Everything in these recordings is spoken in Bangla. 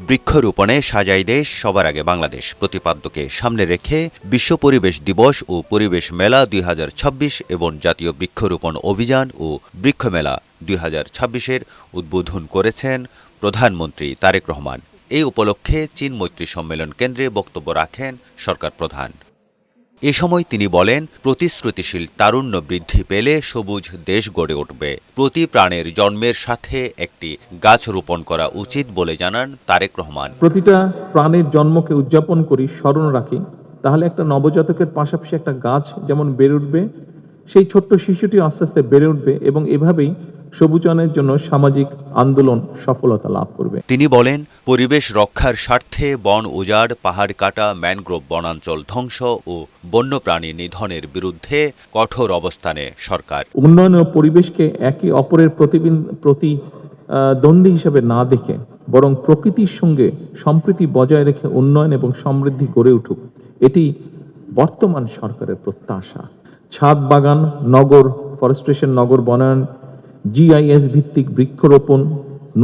বৃক্ষরোপণে সাজাই দেশ, সবার আগে বাংলাদেশ প্রতিপাদ্যকে সামনে রেখে বিশ্ব পরিবেশ দিবস ও পরিবেশ মেলা ২০২৬ এবং জাতীয় বৃক্ষরোপণ অভিযান ও বৃক্ষমেলা ২০২৬-এর উদ্বোধন করেছেন প্রধানমন্ত্রী তারেক রহমান। এই উপলক্ষে চীন মৈত্রী সম্মেলন কেন্দ্রে বক্তব্য রাখেন সরকার প্রধান। এ সময় তিনি বলেন, প্রতিশ্রুতিশীল তারুণ্য বৃদ্ধি পেলে সবুজ দেশ গড়ে উঠবে। প্রতি প্রাণের জন্মের সাথে একটি গাছ রোপণ করা উচিত বলে জানান তারেক রহমান। প্রতিটা প্রাণের জন্মকে উদযাপন করি, স্মরণ রাখি, তাহলে একটা নবজাতকের পাশাপাশি একটা গাছ যেমন বেড়ে উঠবে, সেই ছোট্ট শিশুটি আস্তে আস্তে বেড়ে উঠবে এবং এভাবেই সবুজায়নের জন্য সামাজিক আন্দোলন সফলতা লাভ করবে। তিনি বলেন, পরিবেশ রক্ষার স্বার্থে বন উজাড়, পাহাড় কাটা, ম্যানগ্রোভ বনাঞ্চল ধ্বংস ও বন্যপ্রাণী নিধনের বিরুদ্ধে কঠোর অবস্থানে সরকার। উন্নয়ন ও পরিবেশকে একে অপরের প্রতিদ্বন্দ্বী হিসেবে না দেখে বরং প্রকৃতির সঙ্গে সম্প্রীতি বজায় রেখে উন্নয়ন এবং সমৃদ্ধি গড়ে উঠুক, এটি বর্তমান সরকারের প্রত্যাশা। ছাদ বাগান, নগর ফরেস্ট্রেশন, নগর বনায়ন, GIS ভিত্তিক বৃক্ষরোপণ,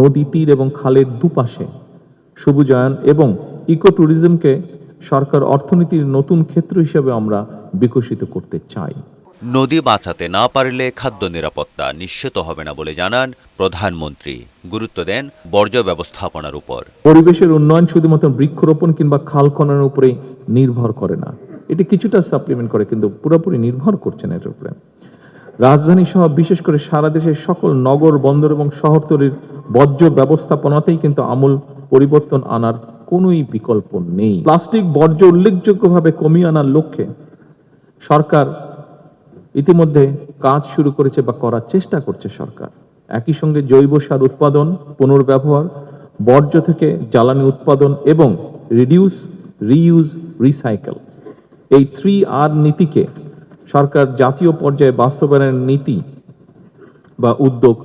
নদী তীর এবং খালের দুপাশে সবুজায়ন এবং ইকো ট্যুরিজমকে সরকার অর্থনীতির নতুন ক্ষেত্র হিসেবে আমরা বিকশিত করতে চাই। নদী বাঁচাতে না পারলে খাদ্য নিরাপত্তা নিশ্চিত হবে না বলে জানান প্রধানমন্ত্রী। গুরুত্ব দেন বর্জ্য ব্যবস্থাপনার উপর। পরিবেশের উন্নয়ন শুধুমাত্র বৃক্ষরোপণ কিংবা খাল খননের উপরে নির্ভর করে না, এটি কিছুটা সাপ্লিমেন্ট করে, কিন্তু পুরোপুরি নির্ভর করছে না এটার উপরে। রাজধানী সহ বিশেষ করে সারা দেশের সকল নগর, বন্দর এবং শহরতলির বর্জ্য ব্যবস্থাপনাতেই কিন্তু আমূল পরিবর্তন আনার কোনোই বিকল্প নেই। প্লাস্টিক বর্জ্য উল্লেখযোগ্যভাবে কমিয়ে আনার লক্ষ্যে সরকার ইতিমধ্যে কাজ শুরু করেছে বা করার চেষ্টা করছে সরকার। একই সঙ্গে জৈব সার উৎপাদন, পুনর্ব্যবহার, বর্জ্য থেকে জ্বালানি উৎপাদন এবং রিডিউস, রিইউজ, রিসাইকেল, এই 3R নীতিকে সরকার জাতীয় পর্যায়ে বাস্তবায়নের নীতি বা উদ্যোগ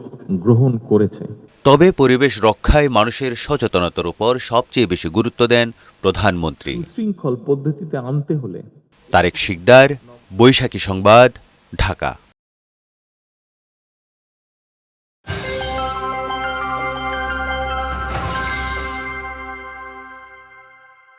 গ্রহণ করেছে। তবে পরিবেশ রক্ষায় মানুষের সচেতনতার উপর সবচেয়ে বেশি গুরুত্ব দেন প্রধানমন্ত্রী। শৃঙ্খল পদ্ধতিতে আনতে হলে। তারেক শিকদার, বৈশাখী সংবাদ, ঢাকা।